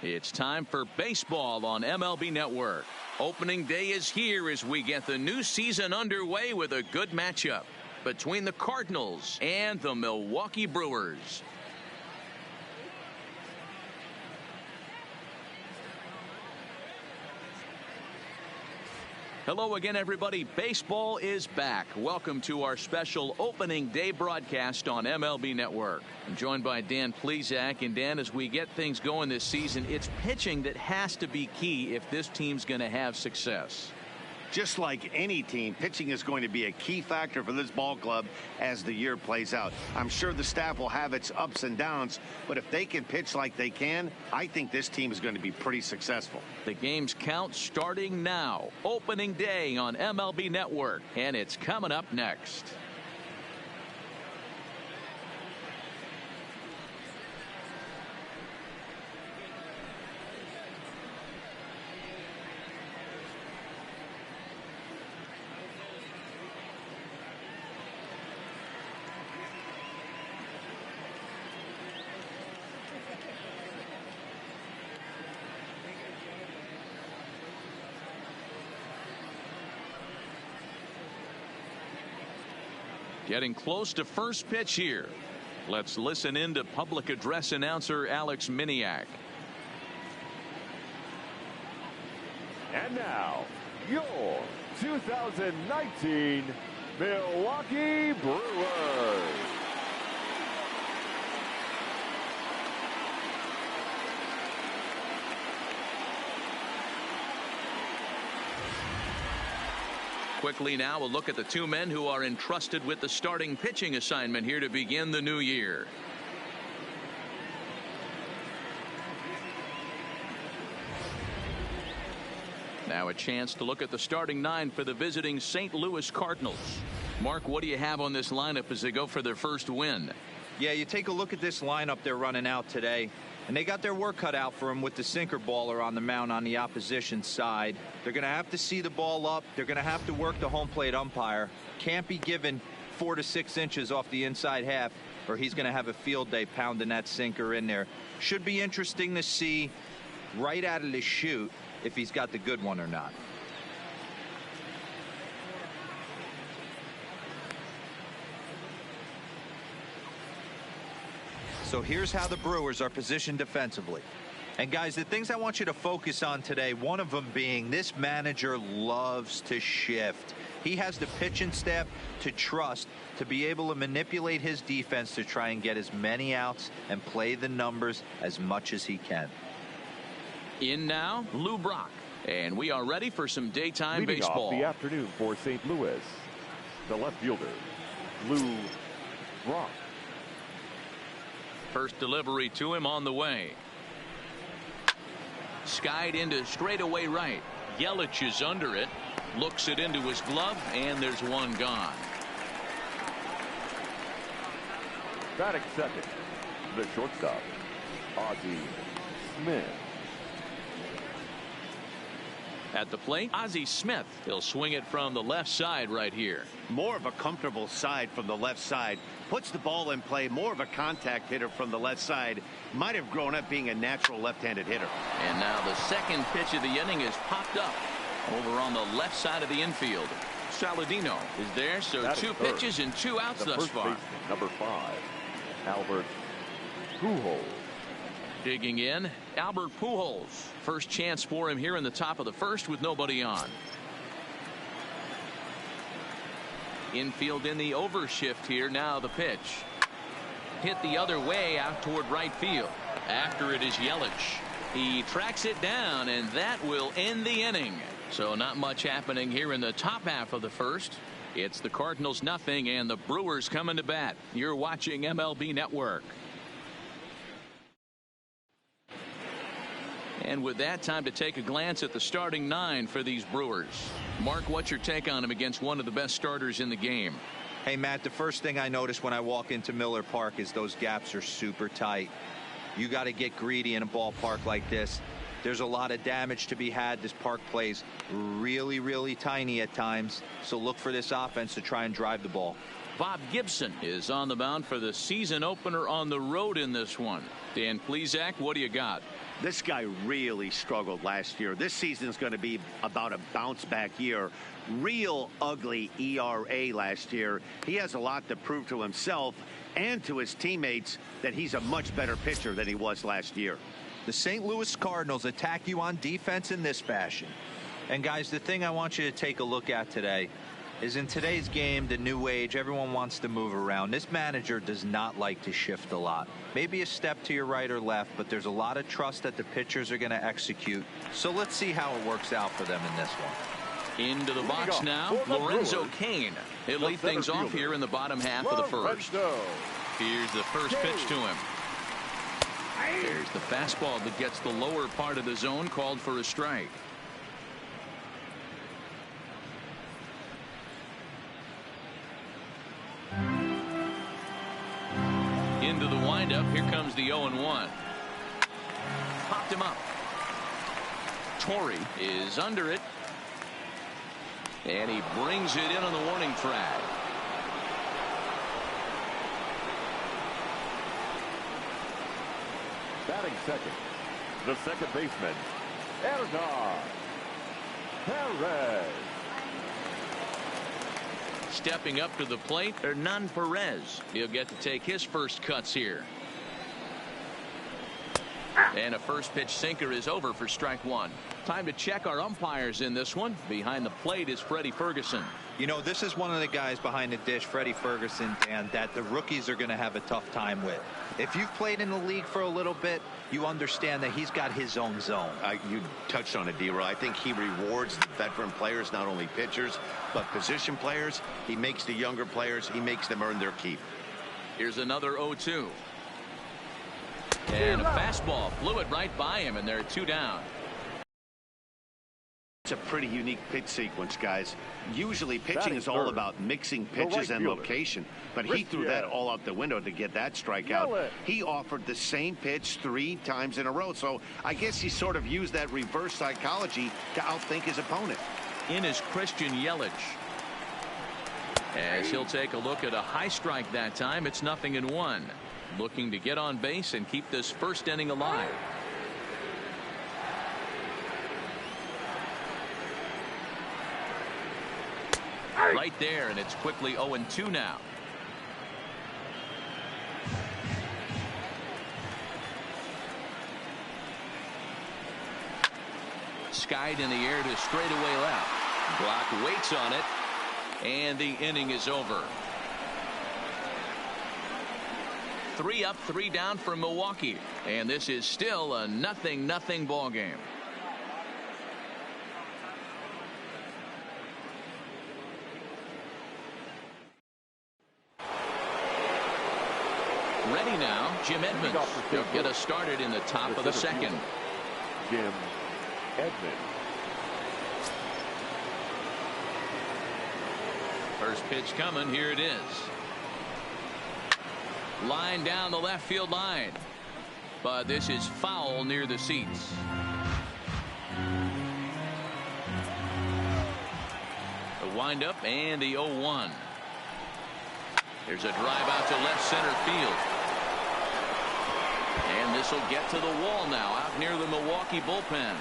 It's time for baseball on MLB Network. Opening day is here as we get the new season underway with a good matchup between the Cardinals and the Milwaukee Brewers. Hello again, everybody. Baseball is back. Welcome to our special opening day broadcast on MLB Network. I'm joined by Dan Plesac. And Dan, as we get things going this season, it's pitching that has to be key if this team's going to have success. Just like any team, pitching is going to be a key factor for this ball club as the year plays out. I'm sure the staff will have its ups and downs, but if they can pitch like they can, I think this team is going to be pretty successful. The game's count starting now. Opening day on MLB Network, and it's coming up next. Getting close to first pitch here. Let's listen in to public address announcer Alex Miniak. And now, your 2019 Milwaukee Brewers. Quickly now, a look at the two men who are entrusted with the starting pitching assignment here to begin the new year. Now a chance to look at the starting nine for the visiting St. Louis Cardinals. Mark, what do you have on this lineup as they go for their first win? Yeah, you take a look at this lineup they're running out today, and they got their work cut out for them with the sinker baller on the mound on the opposition side. They're going to have to see the ball up. They're going to have to work the home plate umpire. Can't be given 4 to 6 inches off the inside half, or he's going to have a field day pounding that sinker in there. Should be interesting to see right out of the chute if he's got the good one or not. So here's how the Brewers are positioned defensively. And guys, the things I want you to focus on today, one of them being this manager loves to shift. He has the pitching staff to trust to be able to manipulate his defense to try and get as many outs and play the numbers as much as he can. In now, Lou Brock. And we are ready for some daytime Leading baseball. off the afternoon for St. Louis, the left fielder, Lou Brock. First delivery to him on the way. Skied into straightaway right. Yelich is under it. Looks it into his glove, and there's one gone. Batting second, the shortstop, Ozzie Smith. At the plate, Ozzie Smith. He'll swing it from the left side right here. More of a comfortable side from the left side. Puts the ball in play. More of a contact hitter from the left side. Might have grown up being a natural left-handed hitter. And now the second pitch of the inning is popped up over on the left side of the infield. Saladino is there, so two pitches and 2 outs thus far. Baseman, number 5, Albert Pujols. Digging in, Albert Pujols. First chance for him here in the top of the first with nobody on. Infield in the overshift here. Now the pitch. Hit the other way out toward right field. After it is Yelich. He tracks it down, and that will end the inning. So not much happening here in the top half of the first. It's the Cardinals nothing and the Brewers coming to bat. You're watching MLB Network. And with that, time to take a glance at the starting nine for these Brewers. Mark, what's your take on him against one of the best starters in the game? Hey, Matt, the first thing I notice when I walk into Miller Park is those gaps are super tight. You got to get greedy in a ballpark like this. There's a lot of damage to be had. This park plays really, really tiny at times. So look for this offense to try and drive the ball. Bob Gibson is on the mound for the season opener on the road in this one. Dan Plesac, what do you got? This guy really struggled last year. This season is going to be about a bounce-back year. Real ugly ERA last year. He has a lot to prove to himself and to his teammates that he's a much better pitcher than he was last year. The St. Louis Cardinals attack you on defense in this fashion. And guys, the thing I want you to take a look at today is in today's game, the new age, everyone wants to move around. This manager does not like to shift a lot. Maybe a step to your right or left, but there's a lot of trust that the pitchers are going to execute. So let's see how it works out for them in this one. Into the box now, Lorenzo Cain. He'll lead things off here in the bottom half of the first. Here's the first pitch to him. There's the fastball that gets the lower part of the zone, called for a strike. Into the windup. Here comes the 0-1. Popped him up. Torrey is under it. And he brings it in on the warning track. Batting second, the second baseman, Edgar Perez. Stepping up to the plate, Hernan Perez. He'll get to take his first cuts here. And a first pitch sinker is over for strike one. Time to check our umpires in this one. Behind the plate is Freddie Ferguson. You know, this is one of the guys behind the dish, Freddie Ferguson, Dan, that the rookies are going to have a tough time with. If you've played in the league for a little bit, you understand that he's got his own zone. You touched on it, D-Roy. I think he rewards the veteran players, not only pitchers, but position players. He makes the younger players, he makes them earn their keep. Here's another 0-2. And a fastball flew it right by him, and they're two down. It's a pretty unique pitch sequence, guys. Usually pitching is all about mixing pitches and location, but he threw that all out the window to get that strikeout. He offered the same pitch 3 times in a row, so I guess he sort of used that reverse psychology to outthink his opponent. In is Christian Yelich. As he'll take a look at a high strike that time, it's 0-1. Looking to get on base and keep this first inning alive. Right there, and it's quickly 0-2 now. Skied in the air to straightaway left. Block waits on it, and the inning is over. 3 up, 3 down for Milwaukee, and this is still a 0-0 ball game. Ready now, Jim Edmonds. He'll get us started in the top of the second. Jim Edmonds. First pitch coming. Here it is. Line down the left field line. But this is foul near the seats. The windup and the 0-1. There's a drive out to left center field. And this will get to the wall now, out near the Milwaukee bullpen.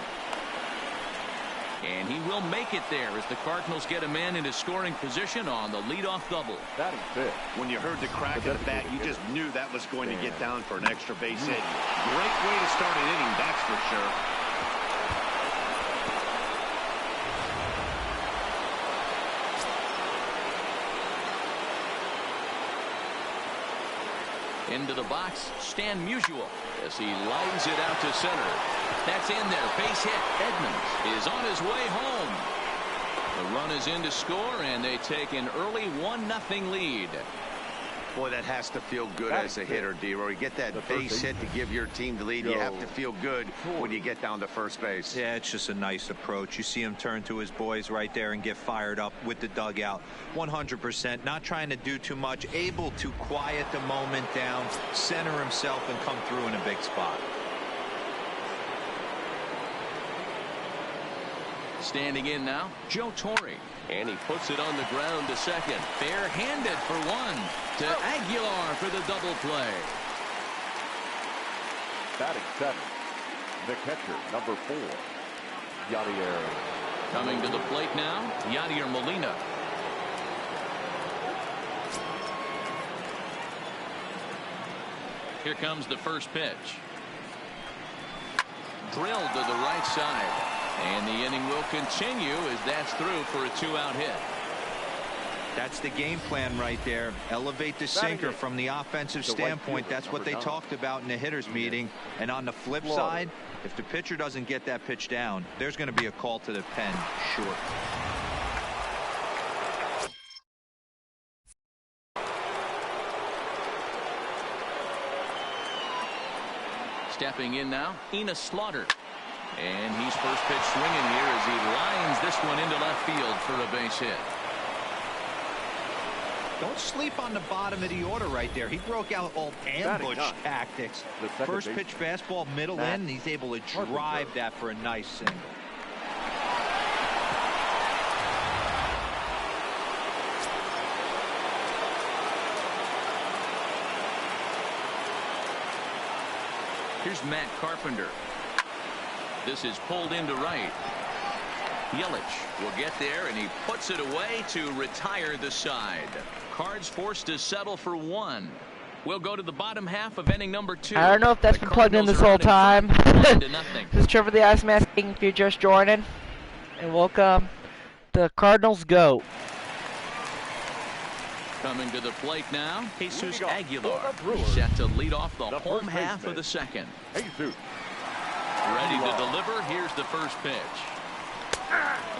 And he will make it there as the Cardinals get a man into scoring position on the leadoff double. Batting fifth. When you heard the crack of the bat, you just knew that was going to get down for an extra base hit. Great way to start an inning, that's for sure. Into the box, Stan Musial as he lines it out to center. That's in there. Base hit. Edmonds is on his way home. The run is in to score, and they take an early 1-0 lead. Boy, that has to feel good as a hitter, D-Roy. You get that base hit to give your team the lead. You have to feel good when you get down to first base. Yeah, it's just a nice approach. You see him turn to his boys right there and get fired up with the dugout. 100%. Not trying to do too much. Able to quiet the moment down, center himself, and come through in a big spot. Standing in now, Joe Torre. And he puts it on the ground to second. Fair-handed for one. To Aguilar for the double play. Batting seven, The catcher, number 4, Yadier. Coming to the plate now, Yadier Molina. Here comes the first pitch. Drilled to the right side. And the inning will continue as that's through for a 2-out hit. That's the game plan right there. Elevate the sinker from the offensive standpoint. That's what they talked about in the hitters meeting. And on the flip side, if the pitcher doesn't get that pitch down, there's going to be a call to the pen short. Stepping in now, Enos Slaughter. And he's first pitch swinging here as he lines this one into left field for a base hit. Don't sleep on the bottom of the order right there. He broke out all ambush tactics. First pitch fastball middle in, and he's able to drive that for a nice single. Here's Matt Carpenter. This is pulled into right. Yelich will get there, and he puts it away to retire the side. Cards forced to settle for 1. We'll go to the bottom half of inning number 2. I don't know if that's been plugged in this whole time. This is Trevor the Iceman speaking if you're just joining. And welcome to Cardinals Go. Coming to the plate now, Jesus Aguilar. He's set to lead off the home half of the second. Ready to deliver. Here's the first pitch.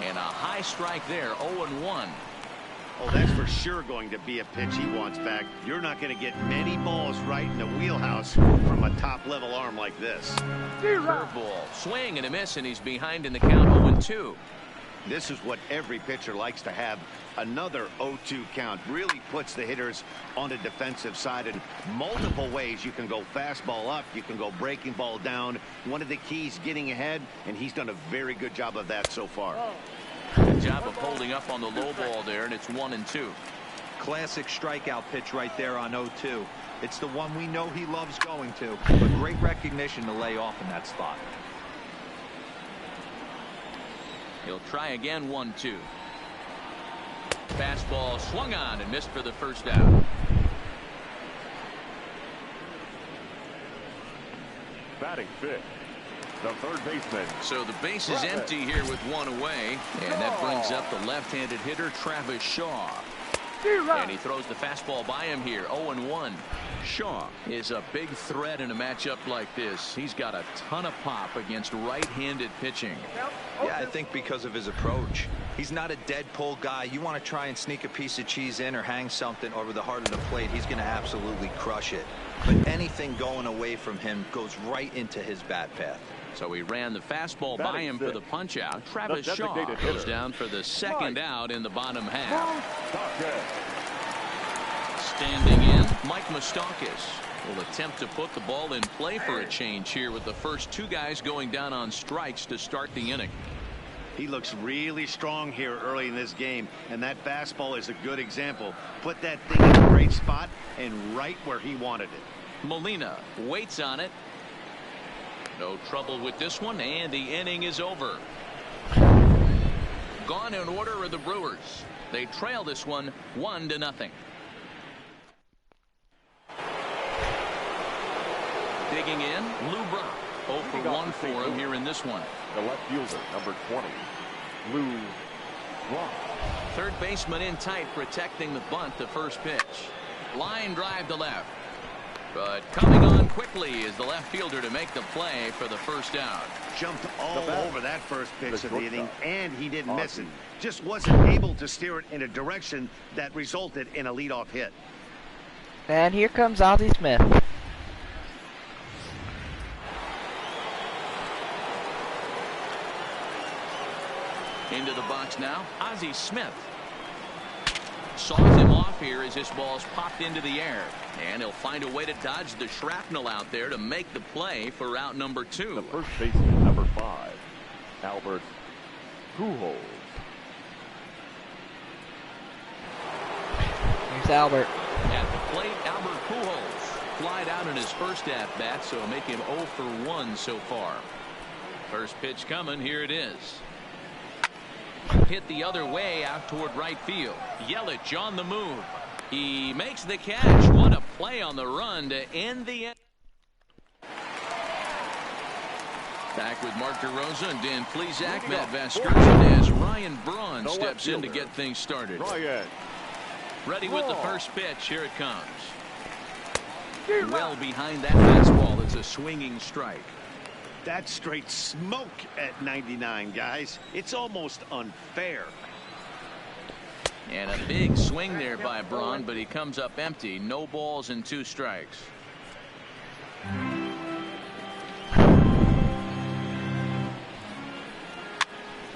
And a high strike there, 0-1. Oh, that's for sure going to be a pitch he wants back. You're not going to get many balls right in the wheelhouse from a top-level arm like this. Curveball, swing and a miss, and he's behind in the count, 0-2. This is what every pitcher likes to have. Another 0-2 count really puts the hitters on the defensive side in multiple ways. You can go fastball up, you can go breaking ball down. One of the keys, getting ahead, and he's done a very good job of that so far. Good job of holding up on the low ball there, and it's 1-2. Classic strikeout pitch right there on 0-2. It's the one we know he loves going to, but great recognition to lay off in that spot. He'll try again, 1-2. Fastball swung on and missed for the first out. Batting fifth, the third baseman. So the base is empty here with 1 away, and that brings up the left-handed hitter Travis Shaw. And he throws the fastball by him here, 0-1. Shaw is a big threat in a matchup like this. He's got a ton of pop against right-handed pitching. Yeah, I think because of his approach. He's not a dead pull guy. You want to try and sneak a piece of cheese in or hang something over the heart of the plate, he's going to absolutely crush it. But anything going away from him goes right into his bat path. So he ran the fastball by him for the punch out. Travis Shaw goes down for the second out in the bottom half. Standing in, Mike Moustakas will attempt to put the ball in play for a change here with the first 2 guys going down on strikes to start the inning. He looks really strong here early in this game, and that fastball is a good example. Put that thing in a great spot and right where he wanted it. Molina waits on it. No trouble with this one, and the inning is over. Gone in order are the Brewers. They trail this one 1-0. Digging in, Lou Brock. 0 for 1 for him here in this one. The left fielder, number 20, Lou Brock. Third baseman in tight, protecting the bunt, the first pitch. Line drive to left. But coming on quickly is the left fielder to make the play for the first out. Jumped all over that first pitch of the inning, and he didn't miss it. Just wasn't able to steer it in a direction that resulted in a leadoff hit. And here comes Ozzie Smith. Into the box now, Ozzie Smith. Saws him off here as this ball's popped into the air. And he'll find a way to dodge the shrapnel out there to make the play for out number 2. The first baseman, number 5, Albert Pujols. Here's Albert. At the plate, Albert Pujols flied out in his first at-bat, so make him 0 for 1 so far. First pitch coming. Here it is. Hit the other way out toward right field. Yelich on the move. He makes the catch. What a play on the run to end the end. Back with Mark DeRosa and Dan Plesac. Matt Vasgersian as Ryan Braun steps in to get things started. Ready with the first pitch. Here it comes. Well behind that fastball. It's a swinging strike. That's straight smoke at 99, guys. It's almost unfair. And a big swing there by Braun, but he comes up empty. No balls and 2 strikes.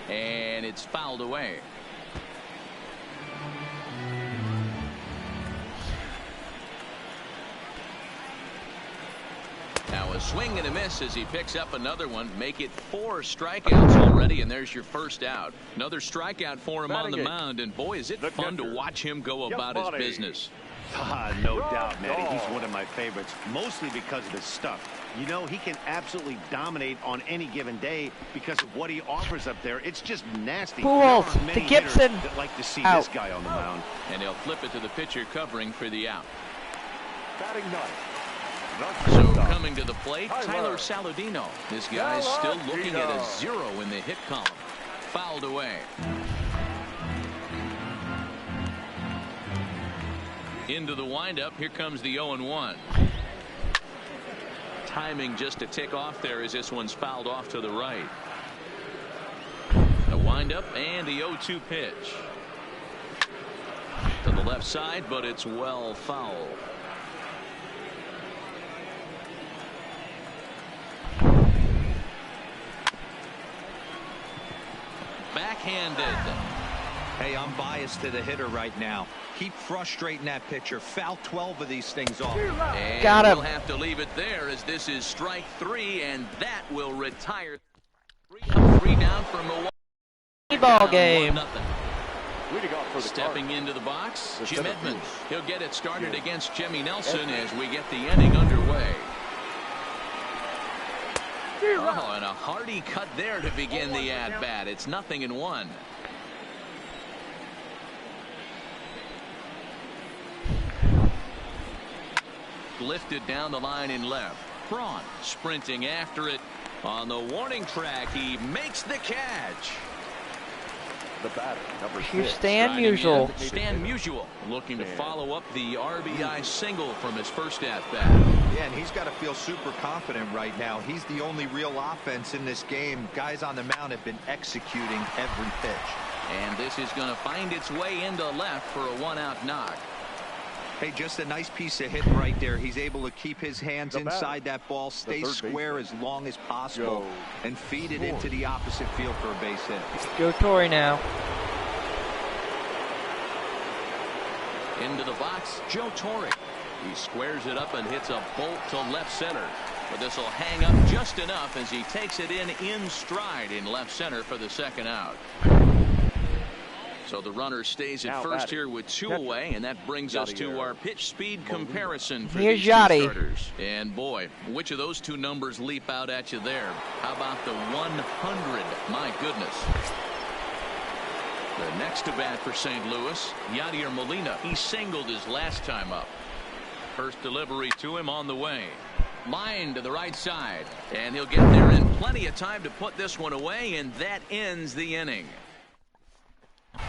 And it's fouled away. Now a swing and a miss as he picks up another one. Make it 4 strikeouts already, and there's your first out. Another strikeout for him on the mound, and boy, is it fun to watch him go about his business. No doubt, Matty. He's one of my favorites, mostly because of his stuff. You know, he can absolutely dominate on any given day because of what he offers up there. It's just nasty. Pujols to Gibson. That like to see out. This guy on the mound. And he'll flip it to the pitcher covering for the out. Batting ninth. So coming to the plate, Tyler Saladino. This guy's still looking at a 0 in the hit column. Fouled away. Into the windup. Here comes the 0-1. Timing just a tick off there as this one's fouled off to the right. The windup and the 0-2 pitch. To the left side, but it's well fouled. Backhanded. Hey, I'm biased to the hitter right now. Keep frustrating that pitcher. Foul 12 of these things off. And got him. We'll have to leave it there as this is strike 3, and that will retire. 3 down for Milwaukee. Ball game. Stepping into the box, Jim Edmonds. He'll get it started against Jimmy Nelson as we get the inning underway. Oh, and a hearty cut there to begin the at-bat. It's 0-1. Lifted down the line in left. Braun sprinting after it. On the warning track, he makes the catch. The batter, number 6. Stan Musial. Stan Musial looking to follow up the RBI single from his first at-bat. Yeah, and he's got to feel super confident right now. He's the only real offense in this game. Guys on the mound have been executing every pitch. And this is going to find its way into left for a 1-out knock. Hey, just a nice piece of hitting right there. He's able to keep his hands inside that ball, stay square as long as possible, and feed it into the opposite field for a base hit. Joe Torre now. Into the box, Joe Torre. He squares it up and hits a bolt to left center. But this will hang up just enough as he takes it in stride in left center for the second out. So the runner stays at first here with 2 away, and that brings us to our pitch speed comparison for these 2 starters. And boy, which of those 2 numbers leap out at you there? How about the 100? My goodness. The next to bat for St. Louis, Yadier Molina. He singled his last time up. First delivery to him on the way. Line to the right side, and he'll get there in plenty of time to put this one away, and that ends the inning.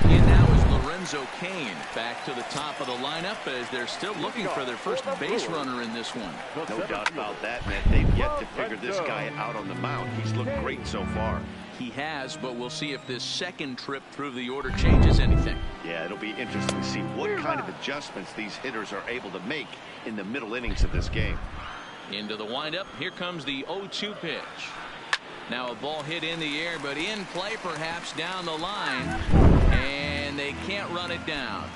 And now is Lorenzo Cain back to the top of the lineup as they're still looking for their first base runner in this one. No doubt about that, man. They've yet to figure this guy out on the mound. He's looked great so far. He has, but we'll see if this second trip through the order changes anything. Yeah, it'll be interesting to see what kind of adjustments these hitters are able to make in the middle innings of this game. Into the windup. Here comes the 0-2 pitch. Now a ball hit in the air, but in play perhaps down the line. And they can't run it down.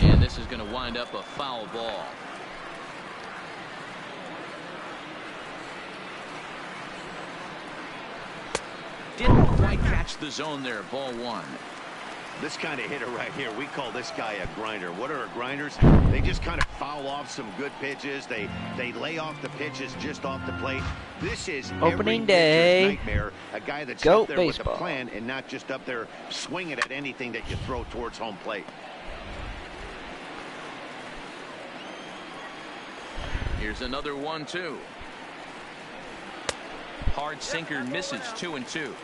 And this is going to wind up a foul ball. Didn't quite catch the zone there. Ball 1. This kind of hitter right here, we call this guy a grinder. What are grinders? They just kind of foul off some good pitches. They lay off the pitches just off the plate. This is opening day nightmare. A guy that's Goat up there baseball. with a plan and not just up there swinging at anything that you throw towards home plate. Here's another 1-2. Hard sinker misses 2-2.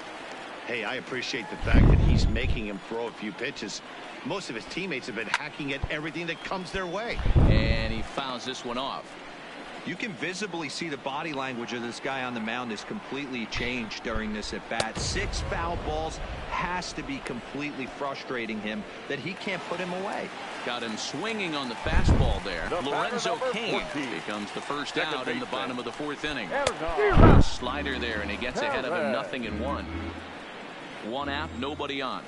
Hey, I appreciate the fact that he's making him throw a few pitches. Most of his teammates have been hacking at everything that comes their way. And he fouls this one off. You can visibly see the body language of this guy on the mound is completely changed during this at bat. 6 foul balls has to be completely frustrating him that he can't put him away. Got him swinging on the fastball there. The Lorenzo Cain 14. becomes the first Second out in the baseman. bottom of the 4th inning. Arizona. Slider there, and he gets ahead of him 0-1. 1 out, nobody on.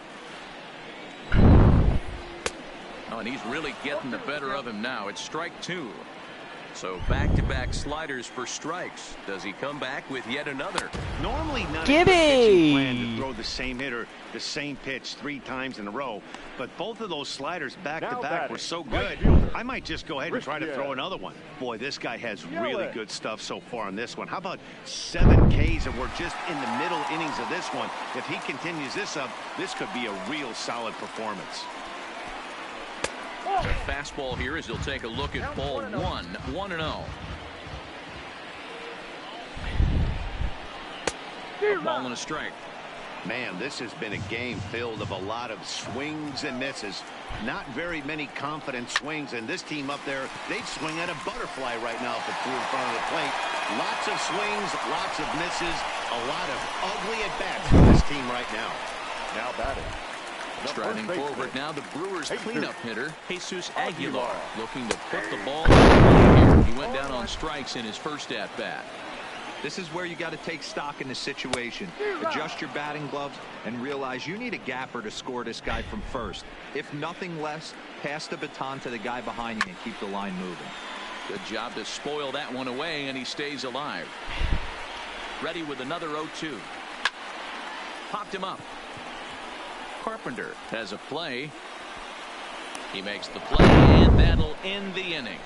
Oh, and he's really getting the better of him now. It's strike 2. So back-to-back sliders for strikes. Does he come back with yet another? Normally not a Gibby. good pitching plan to throw the same hitter the same pitch 3 times in a row, but both of those sliders back-to-back were so good, I might just go ahead and try to throw another one. Boy, this guy has really good stuff so far on this one. How about 7 Ks, and we're just in the middle innings of this one. If he continues this up, this could be a real solid performance. The fastball here as he'll take a look at ball 1. 1-0. A ball and a strike. Man, this has been a game filled of a lot of swings and misses. Not very many confident swings, and this team up there, they'd swing at a butterfly right now if it flew in front of the plate. Lots of swings, lots of misses, a lot of ugly at-bats for this team right now. Now batting. Striding forward now, the Brewers' cleanup hitter, Jesus Aguilar, looking to put the ball in here. He went down on strikes in his first at-bat. This is where you got to take stock in the situation. Adjust your batting gloves and realize you need a gapper to score this guy from first. If nothing less, pass the baton to the guy behind you and keep the line moving. Good job to spoil that one away, and he stays alive. Ready with another 0-2. Popped him up. Carpenter has a play. He makes the play, and that'll end the inning.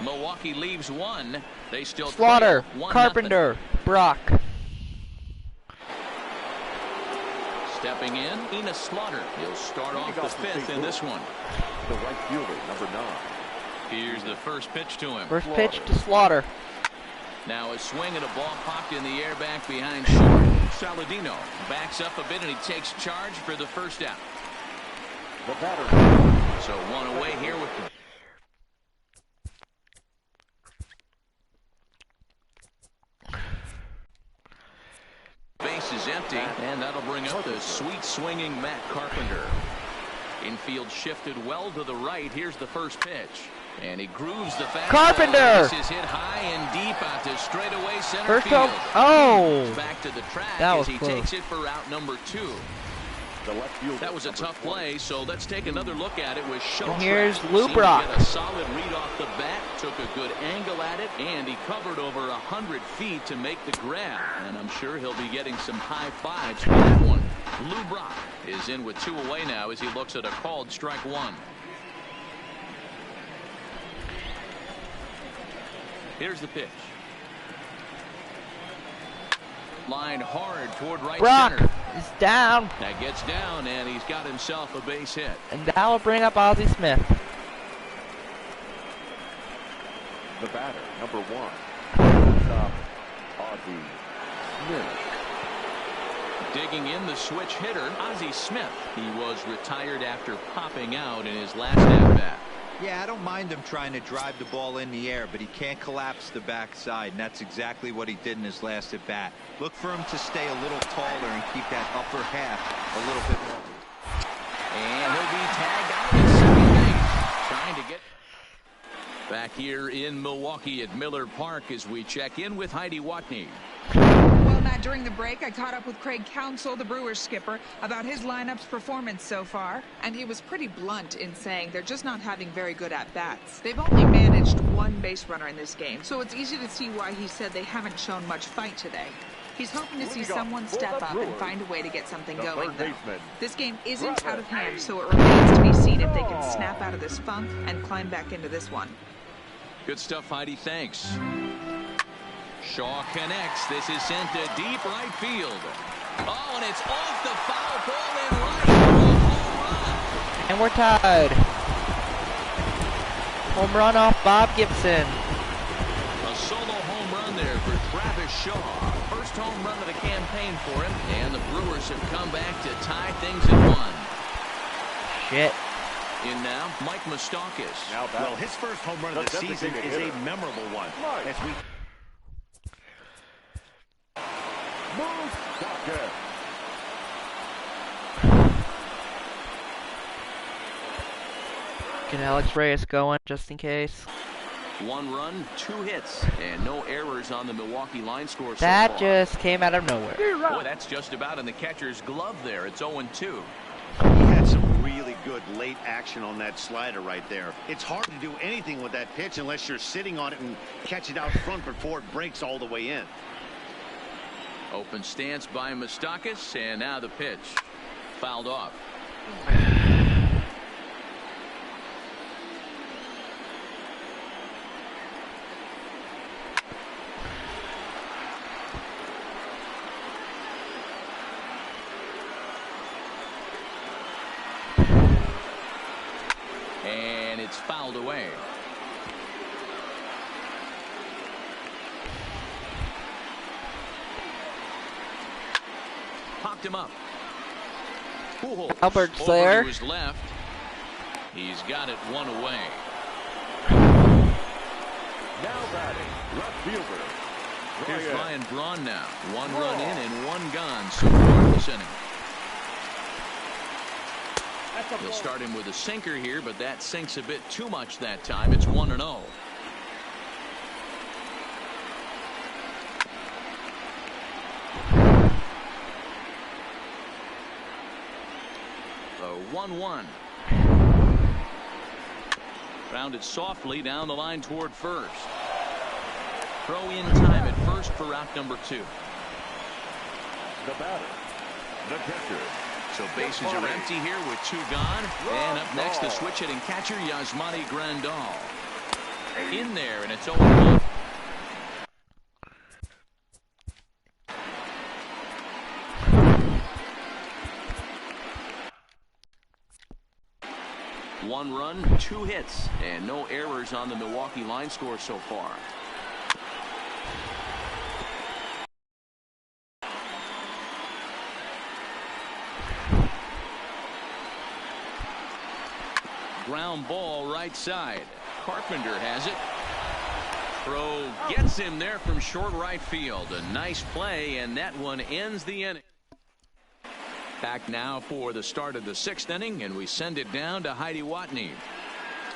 Milwaukee leaves 1. They still Slaughter, 1-0. Carpenter, Brock. Stepping in, Enos Slaughter. He'll start off the 5th in this one. The right fielder, number 9. Here's the first pitch to him. First pitch to Slaughter. Now a swing and a ball popped in the air back behind short. Saladino backs up a bit, and he takes charge for the first out. The batter. So 1 away here with the base is empty, and that'll bring up the sweet swinging Matt Carpenter. Infield shifted well to the right. Here's the first pitch. And he grooves the fastball. Carpenter! This is hit high and deep out to straightaway center First field. oh! Back to the track That as was he close. takes it for route number 2. The left fielder, That was a tough play, so let's take another look at it with Schultz. And here's Seemed Lou to Brock. get a solid read off the bat, took a good angle at it, and he covered over 100 feet to make the grab. And I'm sure he'll be getting some high fives for that one. Lou Brock is in with 2 away now as he looks at a called strike 1. Here's the pitch. Line hard toward right Brock center. is down. That gets down, and he's got himself a base hit. And that will bring up Ozzie Smith. The batter, number 1. Stop, Ozzie Smith. Digging in, the switch hitter, Ozzie Smith. He was retired after popping out in his last at-bat. Yeah, I don't mind him trying to drive the ball in the air, but he can't collapse the backside, and that's exactly what he did in his last at bat. Look for him to stay a little taller and keep that upper half a little bit more. And he'll be tagged out at second base, trying to get back here in Milwaukee at Miller Park as we check in with Heidi Watney. Well, Matt, during the break, I caught up with Craig Counsell, the Brewers skipper, about his lineup's performance so far, and he was pretty blunt in saying they're just not having very good at-bats. They've only managed 1 base runner in this game, so it's easy to see why he said they haven't shown much fight today. He's hoping to see someone step up and find a way to get something going, though. This game isn't out of hand, so it remains to be seen if they can snap out of this funk and climb back into this one. Good stuff, Heidi. Thanks. Shaw connects. This is sent to deep right field. Oh, and it's off the foul pole in right. Home run. And we're tied. Home run off Bob Gibson. A solo home run there for Travis Shaw. First home run of the campaign for him, and the Brewers have come back to tie things at 1. Shit. In now, Mike Moustakas. Well, his first home run of the season is a memorable one. As we Get Alex Reyes going just in case. 1 run, 2 hits, and no errors on the Milwaukee line score so That far. just came out of nowhere. Boy, that's just about in the catcher's glove there. It's 0-2. He had some really good late action on that slider right there. It's hard to do anything with that pitch unless you're sitting on it and catch it out front before it breaks all the way in. Open stance by Moustakas, and now the pitch. Fouled off. And it's fouled away. Popped him up. Albert's over there. to his left. He's got it 1 away. Now batting, left fielder. Here's Ryan Braun now. 1 run in and 1 gone so far this inning. They'll start him with a sinker here, but that sinks a bit too much that time. It's 1-0. The 1-1. Rounded softly down the line toward first. Throw in time at first for route number 2. The batter, the catcher. So bases are empty here with 2 gone. And up next, the switch hitting catcher, Yasmani Grandal. In there, and it's 0-1. One run, 2 hits, and no errors on the Milwaukee line score so far. Ground ball right side. Carpenter has it. Throw gets him there from short right field. A nice play, and that one ends the inning. Back now for the start of the 6th inning, and we send it down to Heidi Watney.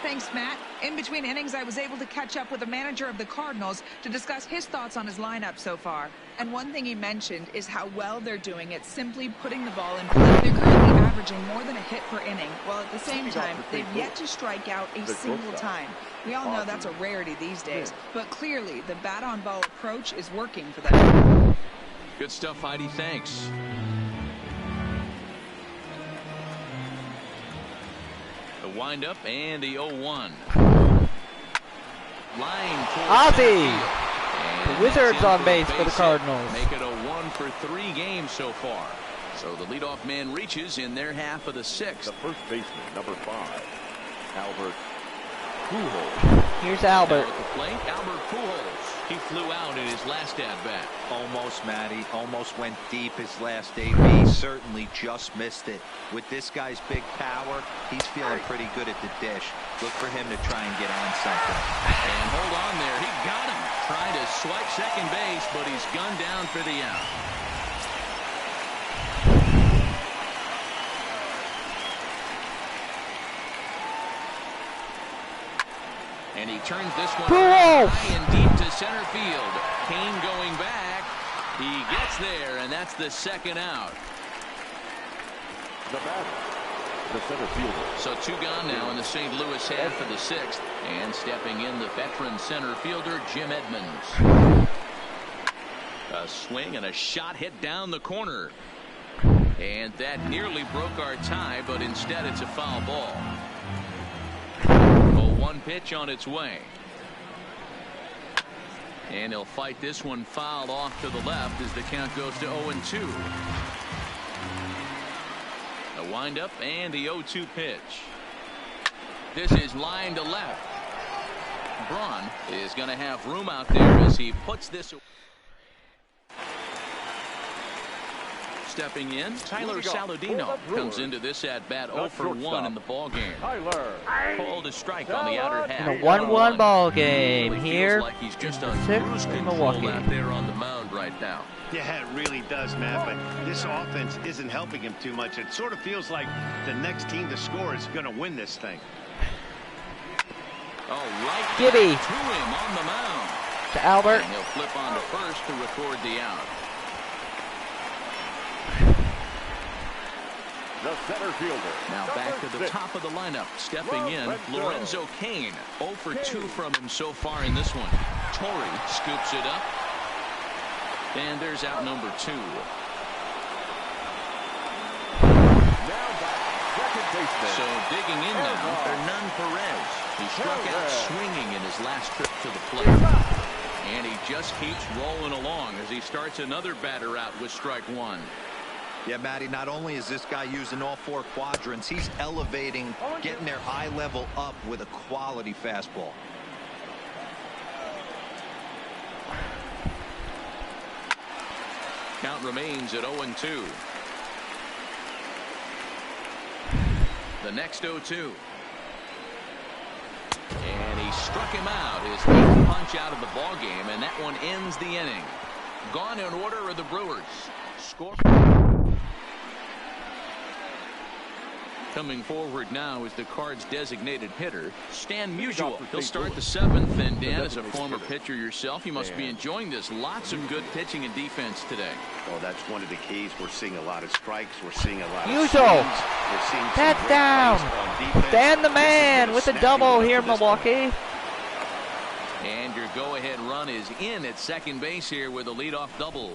Thanks, Matt. In between innings, I was able to catch up with the manager of the Cardinals to discuss his thoughts on his lineup so far. And one thing he mentioned is how well they're doing at simply putting the ball in play. They're currently averaging more than a hit per inning, while at the same time, they've yet to strike out a single time. We all know that's a rarity these days, but clearly the bat-on-ball approach is working for them. Good stuff, Heidi. Thanks. The windup and the 0-1. Line Ozzy! The Wizards on base for the Cardinals. Make it a 1 for 3 games so far. So the leadoff man reaches in their half of the 6th. The first baseman, number 5, Albert Pujols. Here's Albert. Now at the plate, Albert Pujols. He flew out in his last at-bat. Almost, Matty. Almost went deep his last AB. Certainly just missed it. With this guy's big power, he's feeling pretty good at the dish. Look for him to try and get on something. And hold on there. He got him. Trying to swipe second base, but he's gunned down for the out. And he turns this one high and deep to center field. Kane going back. He gets there, and that's the 2nd out. The batter, the center fielder. So 2 gone now in the St. Louis half of the 6th. And stepping in the veteran center fielder, Jim Edmonds. A swing and a shot hit down the corner. And that nearly broke our tie, but instead it's a foul ball. A 1 pitch on its way. And he'll fight this one fouled off to the left as the count goes to 0-2. A windup and the 0-2 pitch. This is line to left. Braun is going to have room out there as he puts this. Stepping in, Tyler Saladino comes into this at bat 0 for 1 in the ball game. Called a strike on the outer half. In a 1-1 ball game here. Like he's just on cruise control out there on the mound right now. Yeah, it really does, Matt, but this offense isn't helping him too much. It sort of feels like the next team to score is going to win this thing. Oh, right Gibby to him on the mound. to Albert. And he'll flip on to first to record the out. The center fielder. Now back to the top of the lineup. Stepping in, Lorenzo Cain. 0 for 2 from him so far in this one. Torrey scoops it up. And there's out number 2. So digging in now, Hernan Perez. He struck out swinging in his last trip to the plate. And he just keeps rolling along as he starts another batter out with strike 1. Yeah, Matty, not only is this guy using all 4 quadrants, he's elevating, getting their eye level up with a quality fastball. Count remains at 0-2. The next 0-2. And he struck him out. His 8th punch out of the ball game, and that one ends the inning. Gone in order are the Brewers. Score. Coming forward now is the Cards' designated hitter, Stan Musial. He'll start the 7th, and Dan, as a former pitcher yourself, you must be enjoying this. Lots of good pitching and defense today. Oh, that's one of the keys. We're seeing a lot of strikes. We're seeing a lot of Musial. swings. We're seeing Head down. Dan the man with a double here in Milwaukee. And your go-ahead run is in at second base here with a leadoff double.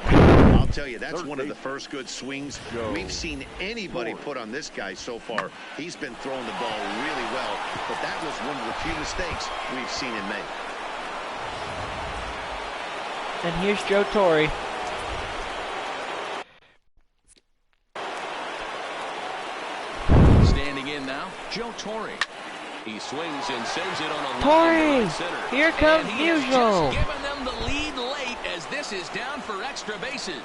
I'll tell you, that's one of the first good swings we've seen anybody put on this guy so far. He's been throwing the ball really well, but that was one of the few mistakes we've seen him make. And here's Joe Torre. Standing in now, Joe Torre. He swings and sends it on a Torre! line to center. Here comes and he has Musial. just given them the lead late as this is down for extra bases.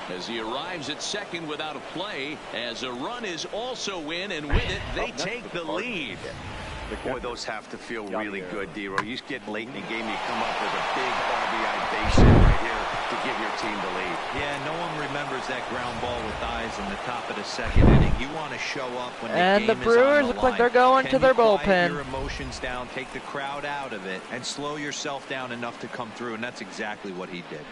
As he arrives at second without a play, as a run is also in, and with it, they take the lead. Boy, those have to feel really good, D-Row. You get late in the game, you come up with a big RBI base hit right here to give your team the lead. Yeah, no one remembers that ground ball with eyes in the top of the 2nd inning. You want to show up when the And game the is Brewers on the look like line. they're going Can to their you quiet bullpen. your emotions down, take the crowd out of it, and slow yourself down enough to come through, and that's exactly what he did.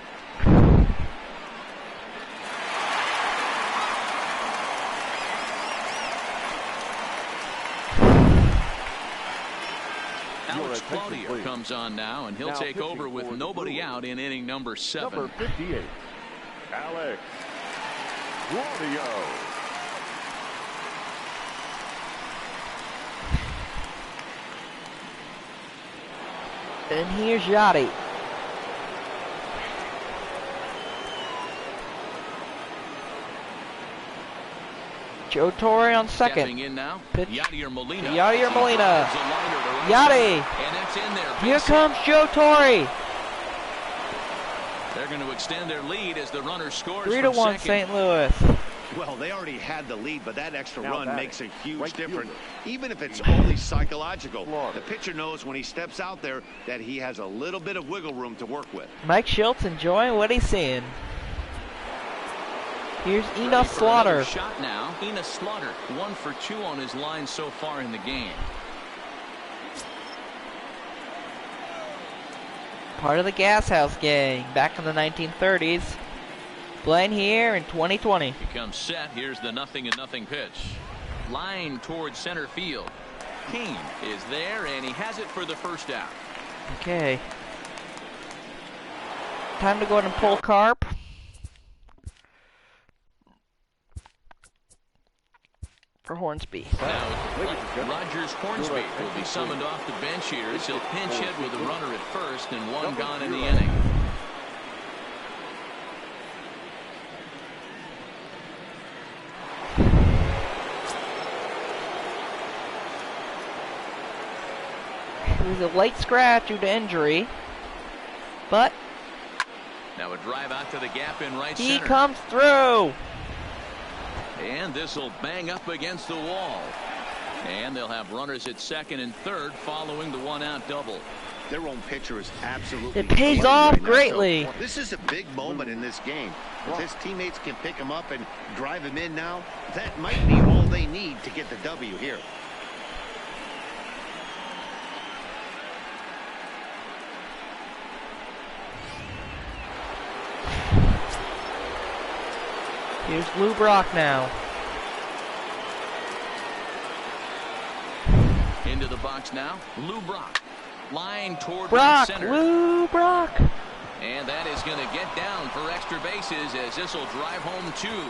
Alex Claudia comes on now, and he'll take over with nobody out in inning number 7. Number 58, Alex Claudia. And here's Yachty. Joe Torre on second. Stepping in now, Pitch. Yadier Molina. Yadier Molina. He drives a liner to right Yachty. center, and it's in there. Here Base comes Joe Torre. They're going to extend their lead as the runner scores 3-1 from second. St. Louis. Well, they already had the lead, but that extra Now run batting, makes a huge right difference, fielder. even if it's only psychological. Slaughter. The pitcher knows when he steps out there that he has a little bit of wiggle room to work with. Mike Schultz enjoying what he's seeing. Here's Ready Enos for another Slaughter. shot now. Enos Slaughter, 1 for 2 on his line so far in the game. Part of the Gas House gang back in the 1930s. Playing here in 2020. He comes set. Here's the 0-0 pitch. Line towards center field. King is there, and he has it for the first out. Okay. Time to go ahead and pull Carp. For Hornsby. Now, Rogers Hornsby will be summoned off the bench here as he'll pinch hit with a runner at first and one gone in the inning. It was a light scratch due to injury, but now a drive out to the gap in right he center. comes through. And this will bang up against the wall. And they'll have runners at second and third following the one-out double. Their own pitcher is absolutely. It pays off right now. greatly. So this is a big moment in this game. If his teammates can pick him up and drive him in now, that might be all they need to get the W here. Here's Lou Brock now. Into the box now, Lou Brock. Line toward Brock, right center. Lou Brock. And that is going to get down for extra bases as this will drive home two.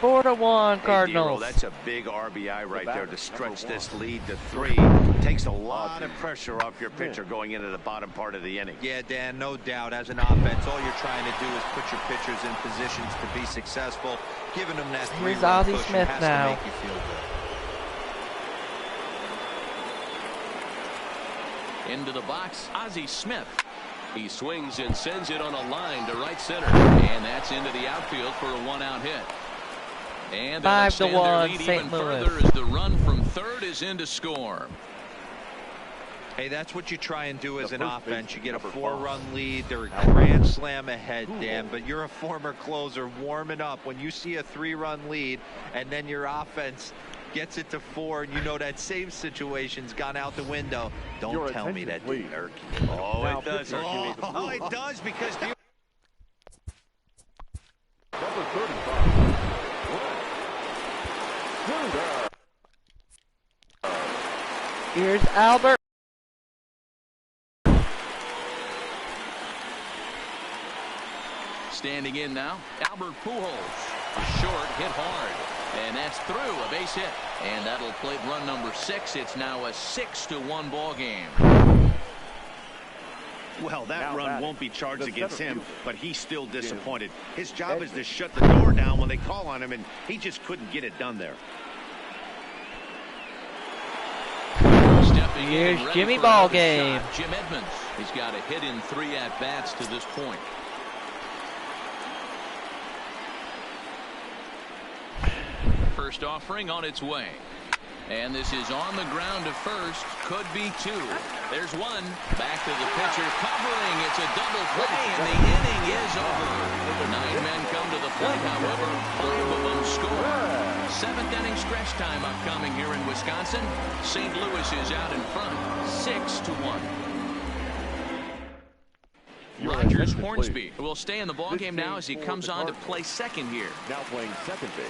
4-1 Hey, Cardinals. Dero, that's a big RBI right there to stretch this lead to 3. Takes a lot of pressure off your pitcher going into the bottom part of the inning. Yeah, Dan, no doubt. As an offense, all you're trying to do is put your pitchers in positions to be successful. Giving them that Here's three-run Ozzie push Smith has now. to make you feel good. Into the box, Ozzie Smith. He swings and sends it on a line to right center. And that's into the outfield for a one-out hit. And they'll 5-1 extend their lead St. even Louis. further as the run from third is in to score. Hey, that's what you try and do as an first offense. You get a number 4-run lead. They're a grand slam ahead, Dan, but you're a former closer warming up. When you see a 3-run lead and then your offense gets it to 4 and you know that save situation's gone out the window, don't tell me that didn't irk you. Oh, Now, it does. pitcher, Oh, it does because Number 35. Here's Albert. Standing in now, Albert Pujols. Short, hit hard. And that's through, a base hit. And that'll plate run number 6. It's now a 6-1 ball game. Well, that Now run batting, won't be charged the against center him, fielder. but he's still disappointed. His job is to Edwards. shut the door down when they call on him, and he just couldn't get it done there. Stepping in Here's and ready Jimmy for another Ballgame. shot, Jim Edmonds. He's got a hit in 3 at-bats to this point. First offering on its way. And this is on the ground to first. Could be 2. There's 1. Back to the pitcher. Covering. It's a double play, and the inning is over. 9 men come to the plate, however. 5 of them score. 7th inning stretch time upcoming here in Wisconsin. St. Louis is out in front. 6-1. Rogers Hornsby will stay in the ballgame now as he comes on to play second here. Now playing second base.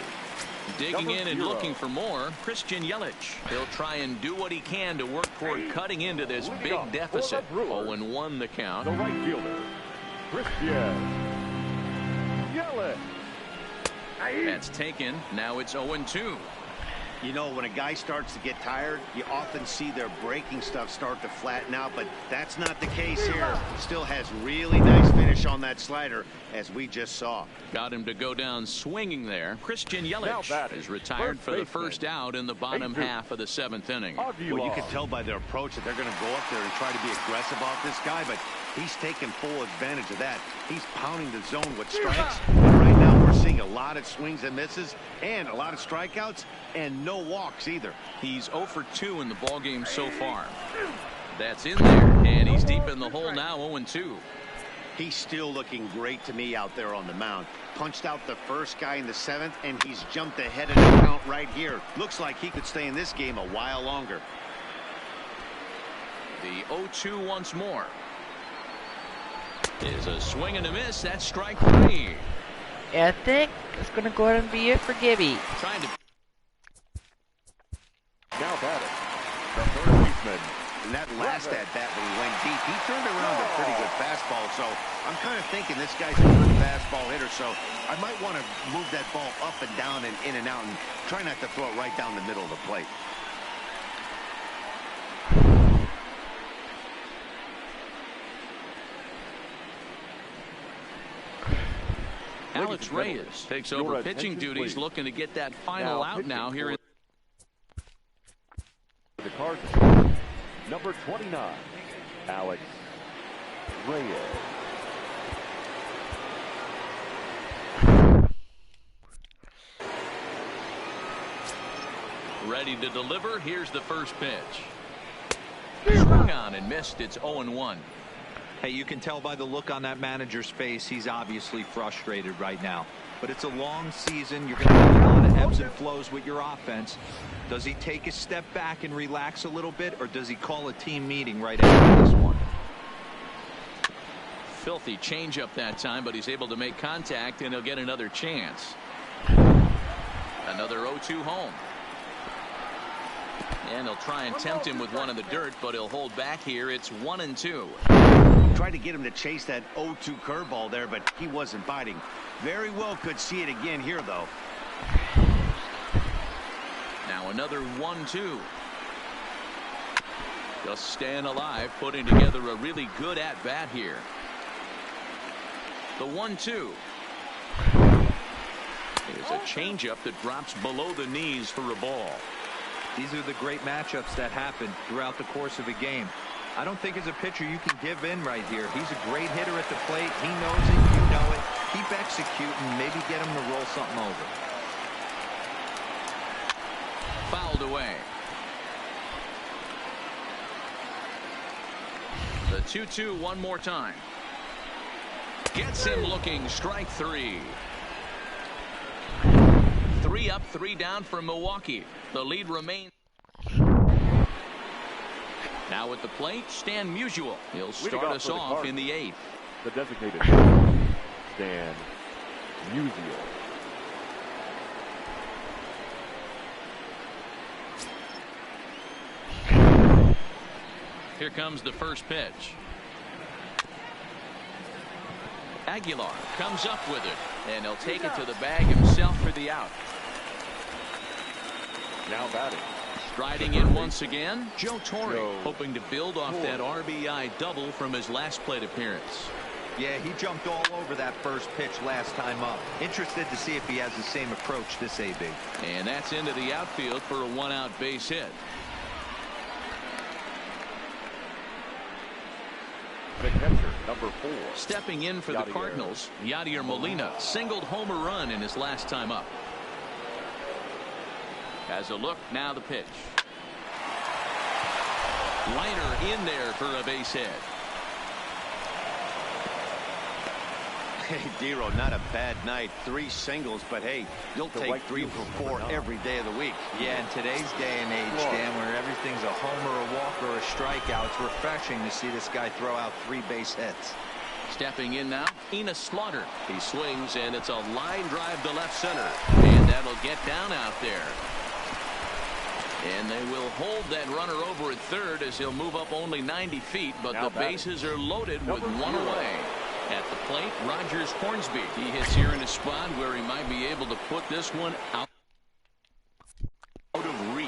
Digging in and 0. looking for more, Christian Yelich. He'll try and do what he can to work toward cutting into this Leading big off for the deficit. Brewers. 0-1 the count. The right fielder, Christian Yelich. That's taken. Now it's 0-2. You know, when a guy starts to get tired, you often see their breaking stuff start to flatten out, but that's not the case here. Still has really nice finish on that slider, as we just saw. Got him to go down swinging there. Christian Now Yelich batting, is retired first for the baseman, first out in the bottom 8-2. half of the 7th inning. Well, you can tell by their approach that they're going to go up there and try to be aggressive off this guy, but he's taking full advantage of that. He's pounding the zone with strikes. And right now we're seeing a lot of swings and misses and a lot of strikeouts and no walks either. He's 0 for 2 in the ballgame so far. That's in there, and he's deep in the hole now, 0-2. He's still looking great to me out there on the mound. Punched out the first guy in the 7th, and he's jumped ahead of the count right here. Looks like he could stay in this game a while longer. The 0-2 once more. Is a swing and a miss. That's strike 3. I think it's going to go ahead and be it for Gibby. Trying to. Now batting, the third baseman, in that last at-bat when he went deep, he turned around a pretty good fastball. So I'm kind of thinking this guy's a good fastball hitter. So I might want to move that ball up and down and in and out and try not to throw it right down the middle of the plate. Alex Reyes takes over pitching duties, looking to get that final out now here in the Cardinals. Number 29, Alex Reyes. Ready to deliver. Here's the first pitch. Swung on and missed. It's 0-1. Hey, you can tell by the look on that manager's face, he's obviously frustrated right now. But it's a long season. You're going to have a lot of ebbs and flows with your offense. Does he take a step back and relax a little bit, or does he call a team meeting right after this one? Filthy changeup that time, but he's able to make contact, and he'll get another chance. Another 0-2 home. And he'll try and tempt him with one in the dirt, but he'll hold back here. It's 1-2. Tried to get him to chase that 0-2 curveball there, but he wasn't biting. Very well could see it again here, though. Now another 1-2. Just staying alive, putting together a really good at-bat here. The 1-2. Here's a changeup that drops below the knees for a ball. These are the great matchups that happen throughout the course of a game. I don't think as a pitcher you can give in right here. He's a great hitter at the plate. He knows it. You know it. Keep executing. Maybe get him to roll something over. Fouled away. The 2-2 one more time. Gets him looking. Strike three. 3 up, 3 down for Milwaukee. The lead remains. Now at the plate, Stan Musial. He'll start us off in the 8th. The designated Stan Musial. Here comes the first pitch. Aguilar comes up with it, and he'll take it to the bag himself for the out. Now batting. Striding in once again, Joe Torre, hoping to build off that RBI double from his last plate appearance. Yeah, he jumped all over that first pitch last time up. Interested to see if he has the same approach this AB. And that's into the outfield for a 1-out base hit. The catcher, number 4. Stepping in for the Cardinals, Yadier Molina singled home a run in his last time up. As a look, now the pitch. Liner in there for a base hit. Hey, Dero, not a bad night. 3 singles, but hey, you'll take 3 for 4 every day of the week. Yeah, in today's day and age, Dan, where everything's a homer, a walk, or a strikeout, it's refreshing to see this guy throw out 3 base hits. Stepping in now, Enos Slaughter. He swings, and it's a line drive to left center. And that'll get down out there. And they will hold that runner over at third as he'll move up only 90 feet, but the bases are loaded with 1 away. At the plate, Rogers Hornsby. He hits here in a spot where he might be able to put this one out of reach.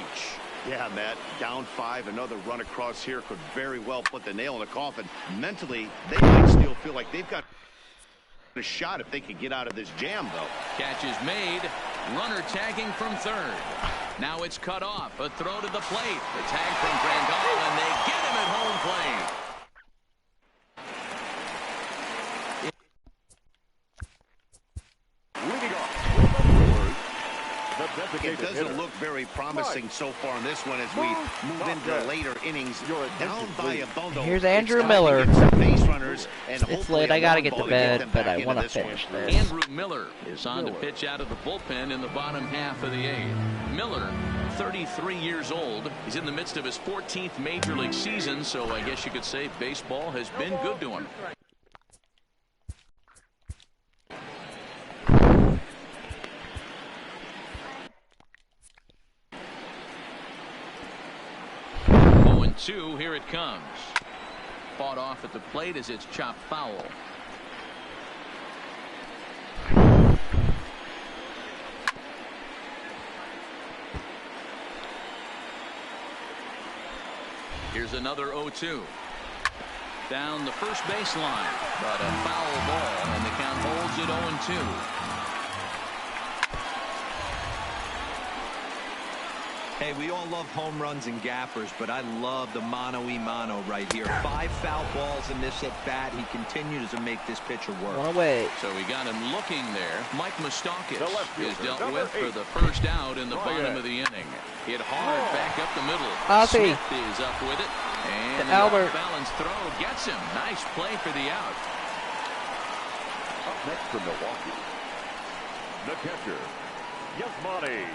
Yeah, Matt, down 5, another run across here could very well put the nail in the coffin. Mentally, they might still feel like they've got a shot if they could get out of this jam, though. Catch is made. Runner tagging from third. Now it's cut off. A throw to the plate. The tag from Grandal, and they get him at home plate. It doesn't look very promising so far in this one as we move into the later innings. Down by a bundle. Here's Andrew Miller. Base runners, and it's late. I gotta get to bed, but I want to finish this. Andrew Miller is on to pitch out of the bullpen in the bottom half of the 8th. Miller, 33 years old. He's in the midst of his 14th major league season, so I guess you could say baseball has been good to him. Here it comes. fought off at the plate as it's chopped foul. Here's another 0-2. Down the first baseline, but a foul ball, and the count holds it 0-2. Hey, we all love home runs and gappers, but I love the mano-y-mano right here. 5 foul balls in this at-bat. He continues to make this pitcher work. One away. So we got him looking there. Mike Moustakas is dealt with for the first out in the bottom of the inning. Hit hard back up the middle. Smith is up with it. And the off-balance throw gets him. Nice play for the out. Up next for Milwaukee, the catcher, Yasmani.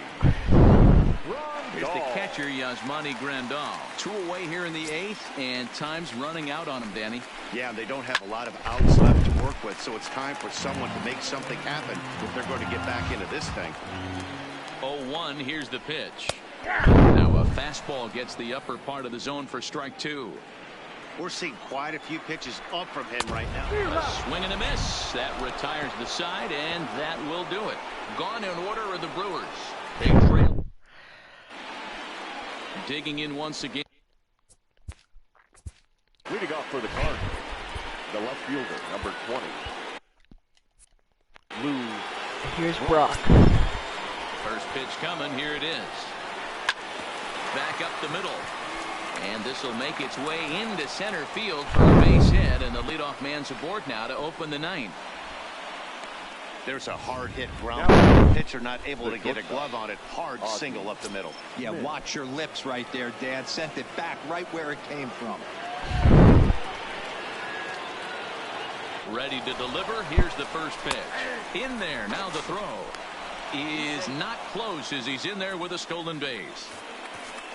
Here's the catcher, Yasmani Grandal. 2 away here in the 8th, and time's running out on him, Danny. Yeah, they don't have a lot of outs left to work with, so it's time for someone to make something happen if they're going to get back into this thing. 0-1, here's the pitch. Now a fastball gets the upper part of the zone for strike 2. We're seeing quite a few pitches up from him right now. A swing and a miss. That retires the side, and that will do it. Gone in order are the Brewers. They trail. Digging in once again. Leading off for the Cardinals, the left fielder, number 20. Lou. Here's Brock. First pitch coming. Here it is. Back up the middle. And this will make its way into center field for a base hit, and the leadoff man's aboard now to open the 9th. There's a hard hit ground. The pitcher not able to get a glove on it. Hard single up the middle. Yeah, watch your lips right there, Dad. Sent it back right where it came from. Ready to deliver. Here's the first pitch. In there. Now the throw is not close as he's in there with a stolen base.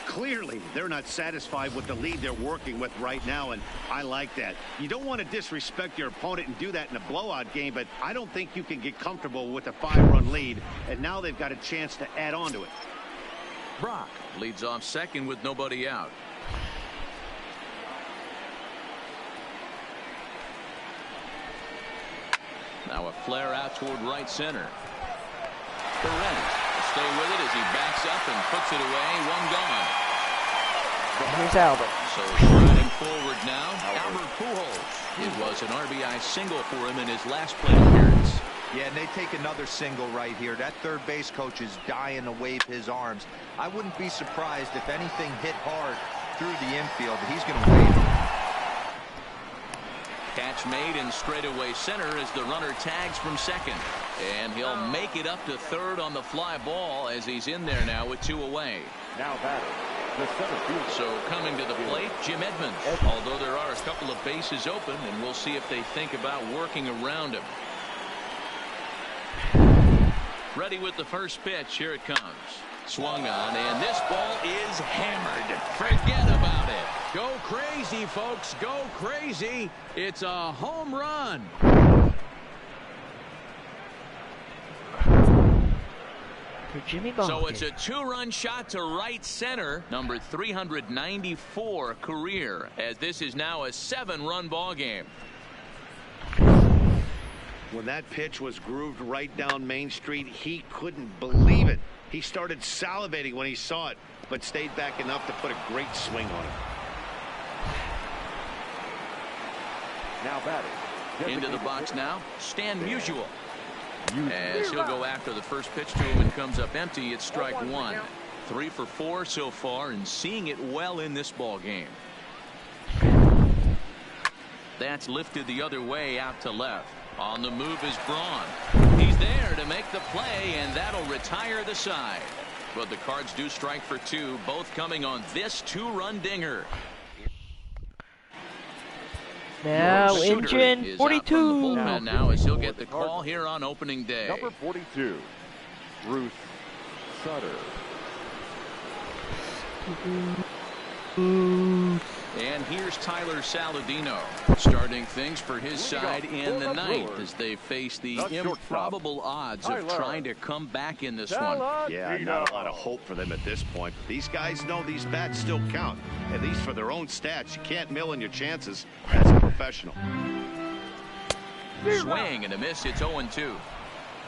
Clearly, they're not satisfied with the lead they're working with right now, and I like that. You don't want to disrespect your opponent and do that in a blowout game, but I don't think you can get comfortable with a 5-run lead, and now they've got a chance to add on to it. Brock leads off second with nobody out. Now a flare out toward right center. Perez will stay with it as he backs up and puts it away. One gone. Here's Albert. So striding forward now, Albert Pujols. It was an RBI single for him in his last plate appearance. Yeah, and they take another single right here. That third base coach is dying to wave his arms. I wouldn't be surprised if anything hit hard through the infield. He's going to wave it. Catch made in straightaway center as the runner tags from second. And he'll make it up to third on the fly ball as he's in there now with 2 away. Now batting, the center fielder. So coming to the plate, Jim Edmonds. Although there are a couple of bases open, and we'll see if they think about working around him. Ready with the first pitch. Here it comes. Swung on, and this ball is hammered. Forget about it. Go crazy, folks. Go crazy. It's a home run. For Jimmy Bonk. So it's a 2-run shot to right center. Number 394 career, as this is now a 7-run ball game. When that pitch was grooved right down Main Street, he couldn't believe it. He started salivating when he saw it, but stayed back enough to put a great swing on it. Now batting. Into the box now, Stan Musial. As he'll go after the first pitch to him and comes up empty. It's strike 1. 3 for 4 so far, and seeing it well in this ball game. That's lifted the other way out to left. On the move is Braun. He's there to make the play, and that'll retire the side. But the Cards do strike for 2, both coming on this 2-run dinger. Now Suter engine is 42. out from the bullpen now as he'll get the call here on opening day. Number 42, Bruce Sutter. And here's Tyler Saladino starting things for his side in the ninth as they face the improbable odds of trying to come back in this one. Yeah, not a lot of hope for them at this point. These guys know these bats still count, at least for their own stats. You can't mill in your chances as a professional. Swing and a miss. It's 0-2.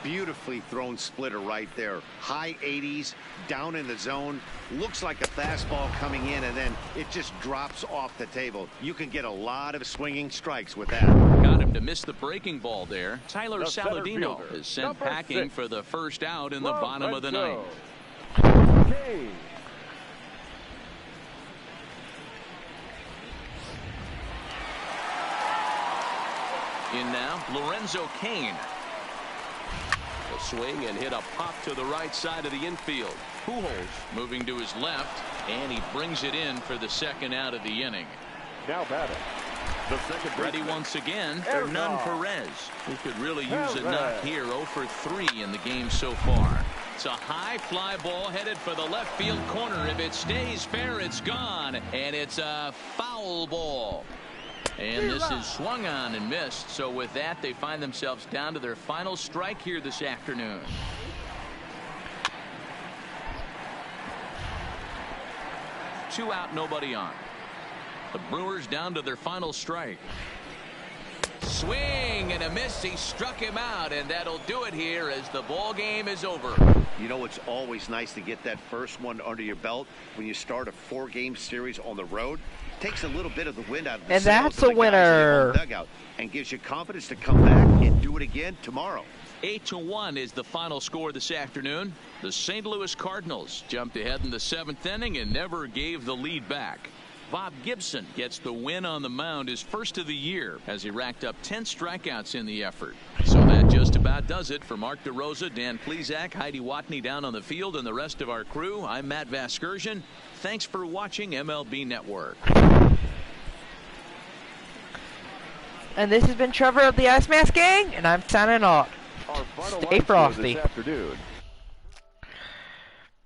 Beautifully thrown splitter right there. High 80s, down in the zone. Looks like a fastball coming in, and then it just drops off the table. You can get a lot of swinging strikes with that. Got him to miss the breaking ball there. Tyler Saladino is sent packing for the first out in the bottom of the ninth. In now, Lorenzo Cain. A swing and hit a pop to the right side of the infield. Pujols moving to his left, and he brings it in for the second out of the inning. Now batting. The second ready once again, Hernan Perez, who could really use a knock here. 0 for 3 in the game so far. It's a high fly ball headed for the left field corner. If it stays fair, it's gone, and it's a foul ball. And this is swung on and missed. So with that, they find themselves down to their final strike here this afternoon. Two out, nobody on. The Brewers down to their final strike. Swing and a miss. He struck him out, and that'll do it here as the ball game is over. You know, it's always nice to get that first one under your belt when you start a 4-game series on the road. Takes a little bit of the wind out of the and that's a winner. Dugout and gives you confidence to come back and do it again tomorrow. 8-1 is the final score this afternoon. The St. Louis Cardinals jumped ahead in the 7th inning and never gave the lead back. Bob Gibson gets the win on the mound, his first of the year, as he racked up 10 strikeouts in the effort. So that just about does it for Mark DeRosa, Dan Plesac, Heidi Watney down on the field, and the rest of our crew. I'm Matt Vasgersian. Thanks for watching MLB Network. And this has been Trevor of the Ice Mask Gang, and I'm signing off. Our final Stay line frosty. this afternoon